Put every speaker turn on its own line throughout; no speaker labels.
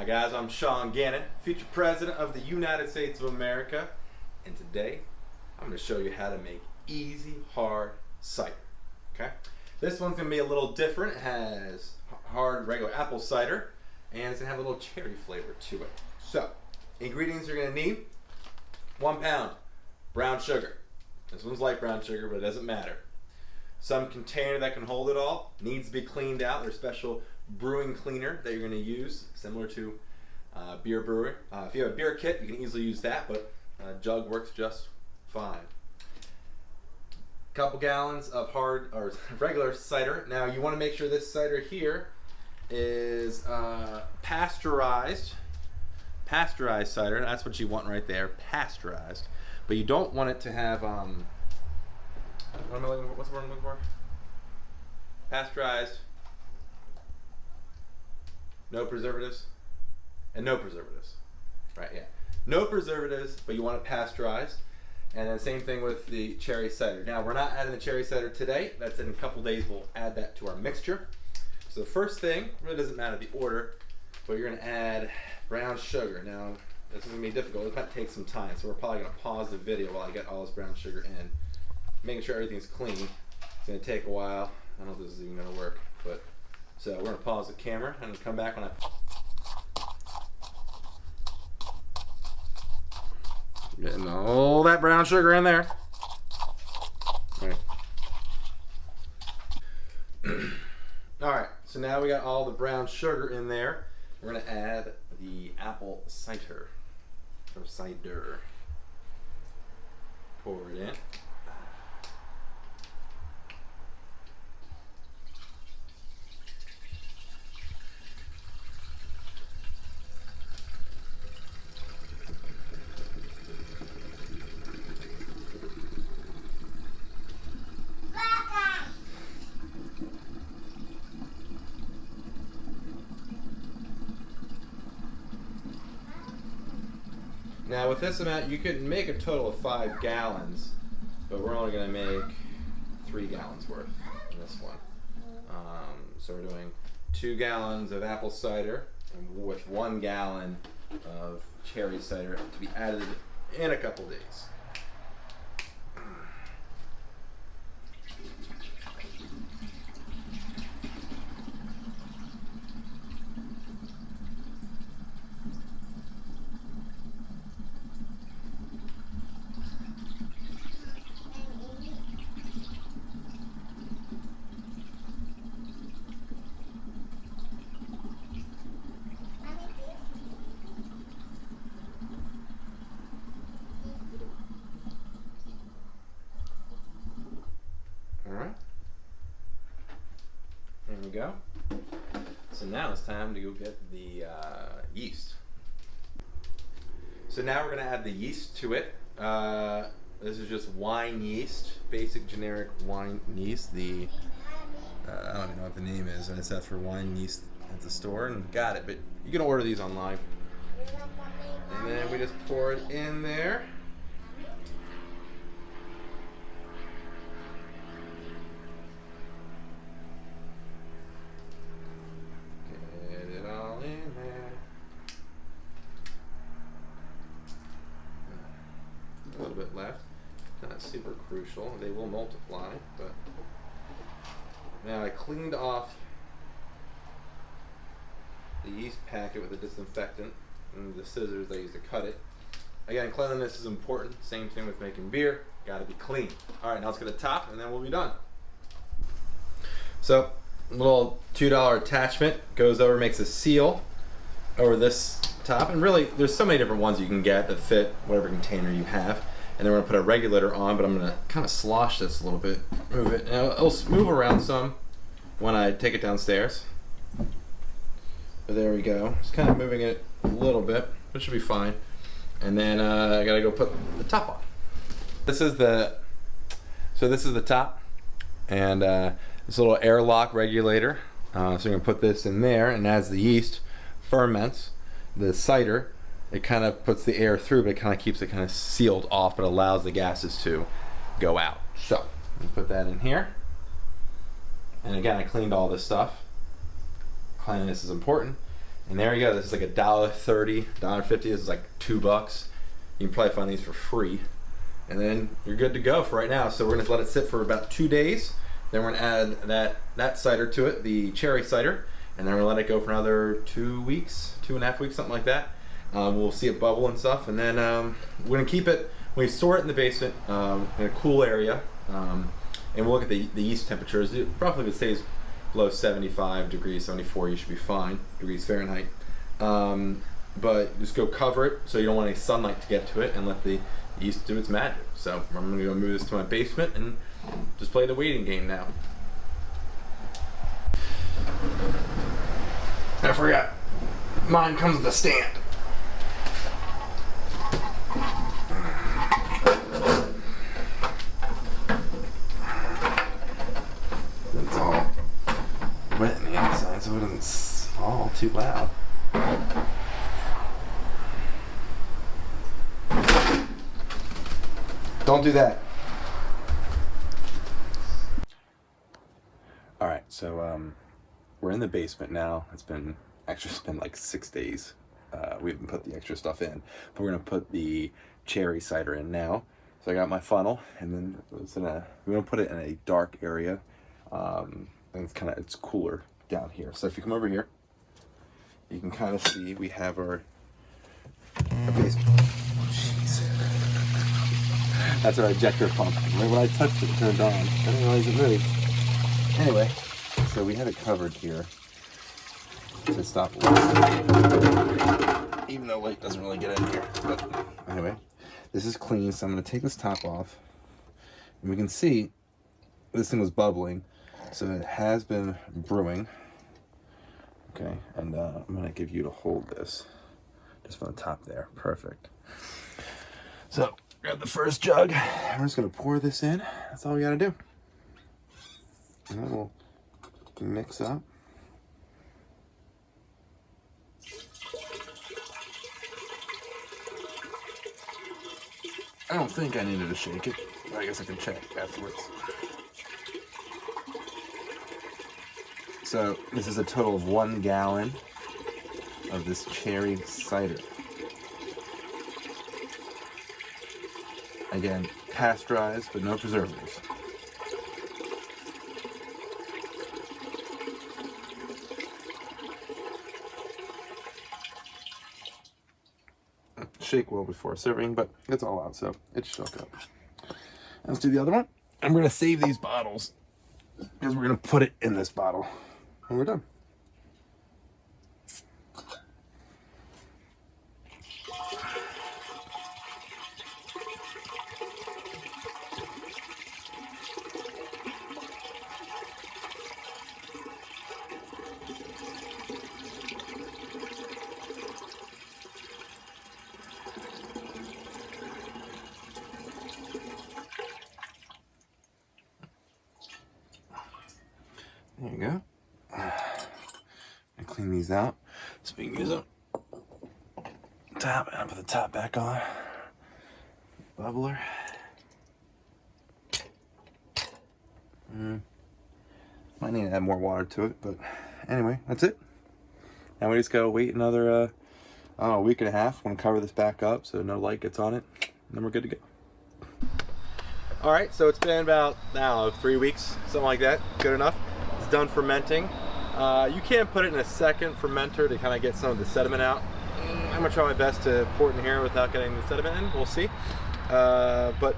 Hi guys, I'm Sean Gannon, future president of the United States of America, and today I'm going to show you how to make easy, hard cider. Okay, this one's going to be a little different. It has hard, regular apple cider, and it's going to have a little cherry flavor to it. So, ingredients you're going to need: 1 pound brown sugar. This one's light brown sugar, but it doesn't matter. Some container that can hold it all needs to be cleaned out. There's special brewing cleaner that you're going to use, similar to beer brewer. If you have a beer kit, you can easily use that, but a jug works just fine. Couple gallons of hard or regular cider. Now you want to make sure this cider here is pasteurized cider. That's what you want right there, pasteurized. But you don't want it to have what's the word I'm looking for? Pasteurized, no preservatives, and no preservatives. Right, yeah. No preservatives, but you want it pasteurized. And then same thing with the cherry cider. Now we're not adding the cherry cider today. That's in a couple days. We'll add that to our mixture. So the first thing, really doesn't matter the order, but you're gonna add brown sugar. Now this is gonna be difficult. It might take some time, so we're probably gonna pause the video while I get all this brown sugar in. Making sure everything's clean. It's gonna take a while. I don't know if this is even gonna work, but so we're gonna pause the camera and come back when I getting all that brown sugar in there. All right. All right, so now we got all the brown sugar in there. We're gonna add the apple cider, or cider. Pour it in. Now with this amount, you could make a total of 5 gallons, but we're only going to make 3 gallons worth in this one. So we're doing 2 gallons of apple cider and with 1 gallon of cherry cider to be added in a couple days. There we go. So now it's time to go get the yeast. So now we're going to add the yeast to it. This is just wine yeast, basic generic wine yeast. The I don't even know what the name is. It's out for wine yeast at the store and got it, but you can order these online. And then we just pour it in there. A little bit left, not super crucial. They will multiply, but now I cleaned off the yeast packet with the disinfectant and the scissors I used to cut it. Again, cleanliness is important. Same thing with making beer. Got to be clean. All right, now let's get a top, and then we'll be done. So, a little $2 attachment goes over, makes a seal over this top, and really there's so many different ones you can get that fit whatever container you have. And then we're gonna put a regulator on, but I'm gonna kind of slosh this a little bit, move it. Now it'll move around some when I take it downstairs. But there we go. Just kind of moving it a little bit, which should be fine. And then I gotta go put the top on. This is the top, and this little airlock regulator. So I'm gonna put this in there, and as the yeast ferments the cider, it kind of puts the air through, but it kind of keeps it kind of sealed off, but allows the gases to go out. So, put that in here. And again, I cleaned all this stuff. Cleanliness is important. And there you go. This is like $1.30, $1.50. This is like $2. You can probably find these for free. And then you're good to go for right now. So we're gonna let it sit for about 2 days. Then we're gonna add that cider to it, the cherry cider. And then we're gonna let it go for another 2 weeks, 2.5 weeks, something like that. We'll see it bubble and stuff. And then we're gonna keep it, we store it in the basement in a cool area. And we'll look at the yeast temperatures. Roughly if it stays below 75 degrees, 74, you should be fine, degrees Fahrenheit. But just go cover it so you don't want any sunlight to get to it, and let the yeast do its magic. So I'm gonna go move this to my basement and just play the waiting game now. I forgot, mine comes with a stand. It's all wet on the inside so it doesn't fall too loud. Don't do that. All right, so we're in the basement now. It's been like 6 days. We haven't put the extra stuff in, but we're gonna put the cherry cider in now. So I got my funnel, and then we're gonna put it in a dark area, and it's cooler down here. So if you come over here, you can kind of see we have our basement. Oh, jeez. That's our ejector pump. Right when I touched it, it turned on. I didn't realize it moved. Anyway, so we have it covered here to stop light. Even though light doesn't really get in here. But anyway, this is clean, so I'm going to take this top off. And we can see this thing was bubbling, so it has been brewing. Okay, and I'm going to give you to hold this just from the top there. Perfect. So grab the first jug. We're just going to pour this in. That's all we got to do. And then we'll mix up. I don't think I needed to shake it, but I guess I can check afterwards. So this is a total of 1 gallon of this cherry cider. Again, pasteurized, but no preservatives. Shake well before serving, but it's all out, so it shook up. Let's do the other one. And we're gonna save these bottles because we're gonna put it in this bottle when we're done. There you go. And clean these out so we can use them. Top, and I'll put the top back on. Bubbler. Might need to add more water to it, but anyway, that's it. Now we just gotta wait another, I don't know, a week and a half. I'm gonna cover this back up so no light gets on it, and then we're good to go. All right, so it's been about, I don't know, 3 weeks, something like that. Good enough. It's done fermenting. You can put it in a second fermenter to kind of get some of the sediment out. I'm gonna try my best to pour it in here without getting the sediment in. We'll see. But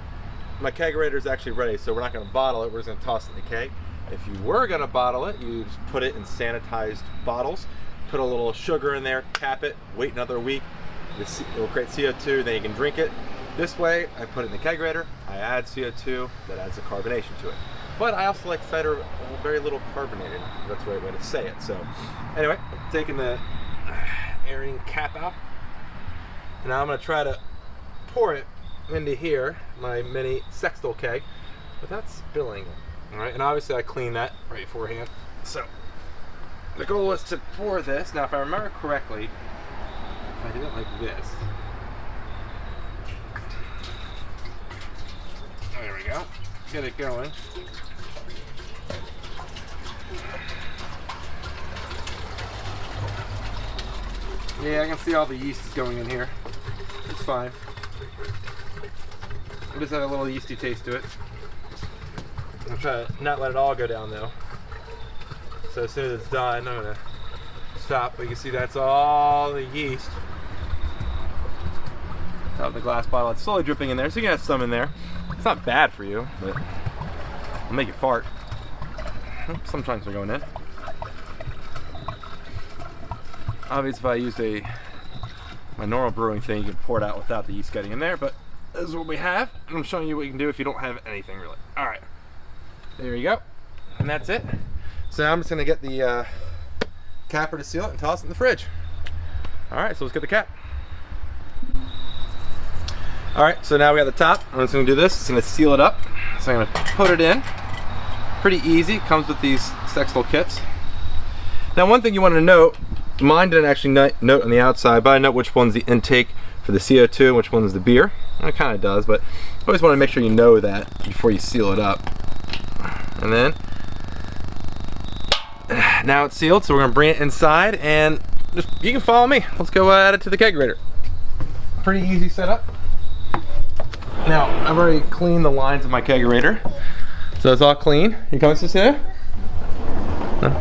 my kegerator is actually ready, so we're not gonna bottle it. We're just gonna toss it in the keg. If you were gonna bottle it, you just put it in sanitized bottles, put a little sugar in there, cap it, wait another week. It will create CO2, then you can drink it. This way, I put it in the kegerator, I add CO2, that adds a carbonation to it. But I also like cider very little carbonated. That's the right way to say it. So anyway, taking the airing cap out. And now I'm gonna try to pour it into here, my mini sextal keg, without spilling it. All right, and obviously I cleaned that right beforehand. So the goal is to pour this. Now if I remember correctly, if I did it like this, there we go. Get it going. Yeah, I can see all the yeast is going in here. It's fine. It just has a little yeasty taste to it. I'm trying to not let it all go down though. So as soon as it's done, I'm gonna stop. But you can see that's all the yeast. Top of the glass bottle. It's slowly dripping in there, so you can have some in there. It's not bad for you, but it'll make you fart. Some chunks are going in. Obviously, if I used my normal brewing thing, you can pour it out without the yeast getting in there, but this is what we have, and I'm showing you what you can do if you don't have anything really. All right, there you go, and that's it. So now I'm just gonna get the capper to seal it and toss it in the fridge. All right, so let's get the cap. All right, so now we got the top. I'm just gonna do this. It's gonna seal it up. So I'm gonna put it in. Pretty easy. It comes with these Sextol kits. Now, one thing you want to note, mine didn't actually note on the outside, but I note which one's the intake for the CO2 and which one's the beer. And it kind of does, but you always want to make sure you know that before you seal it up. And then, now it's sealed, so we're gonna bring it inside, and just, you can follow me. Let's go add it to the kegerator. Pretty easy setup. Now, I've already cleaned the lines of my kegerator, so it's all clean. You coming to Cider? No?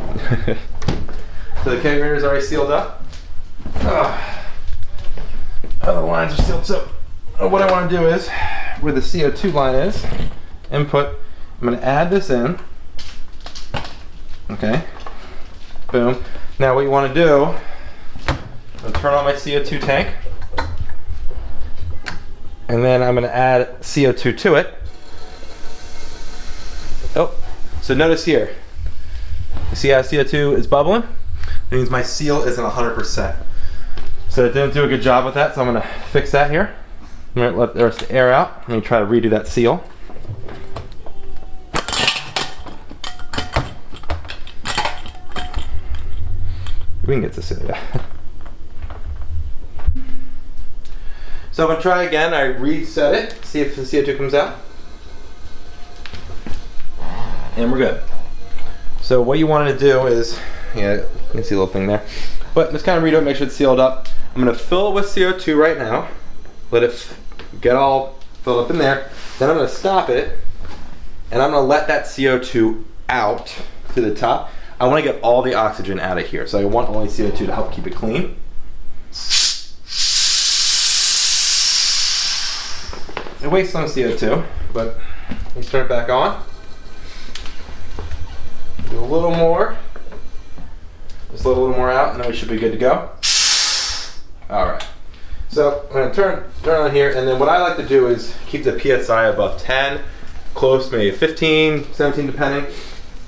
So the kegerator is already sealed up. The lines are sealed. So what I want to do is, where the CO2 line is, input, I'm going to add this in. Okay. Boom. Now what you want to do, I'll turn on my CO2 tank. And then I'm going to add CO2 to it. Oh, so notice here. You see how CO2 is bubbling? It means my seal isn't 100%. So it didn't do a good job with that, so I'm going to fix that here. I'm going to let the rest of the air out. Let me try to redo that seal. We can get this in there. So I'm going to try again. I reset it, see if the CO2 comes out. And we're good. So what you want to do is, yeah, you can see a little thing there. But just kind of redo it, make sure it's sealed up. I'm going to fill it with CO2 right now. Let it get all filled up in there. Then I'm going to stop it. And I'm going to let that CO2 out to the top. I want to get all the oxygen out of here. So I want only CO2 to help keep it clean. It wastes some CO2, but let me turn it back on. Do a little more. Just let a little more out, and then we should be good to go. All right. So I'm going to turn on here, and then what I like to do is keep the PSI above 10, close to maybe 15, 17, depending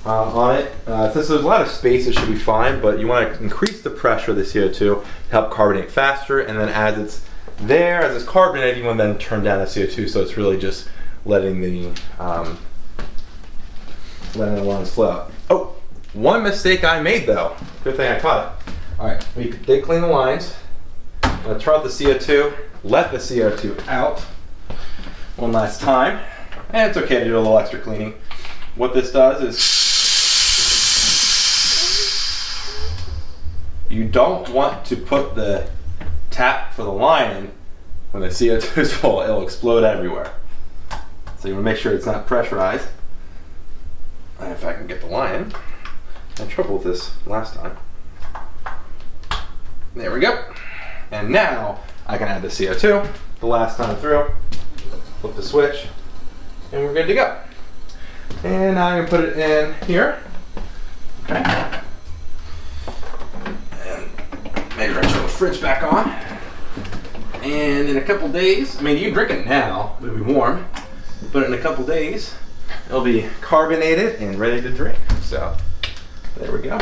on it. Since there's a lot of space, it should be fine, but you want to increase the pressure of the CO2 to help carbonate faster, and then as it's there, as it's carbonated, you want to then turn down the CO2, so it's really just letting the lines flow. Oh, one mistake I made though. Good thing I caught it. All right, we did clean the lines. I'm gonna turn off the CO2, let the CO2 out one last time, and it's okay to do a little extra cleaning. What this does is, you don't want to put the tap for the line in when the CO2 is full. It'll explode everywhere. So you want to make sure it's not pressurized. And if I can get the line, I had trouble with this last time. There we go. And now I can add the CO2 the last time through. Flip the switch, and we're good to go. And now I'm going to put it in here. Okay. And make sure I turn the fridge back on. And in a couple days, I mean, you can drink it now, it'll be warm, but in a couple days, it'll be carbonated and ready to drink. So, there we go.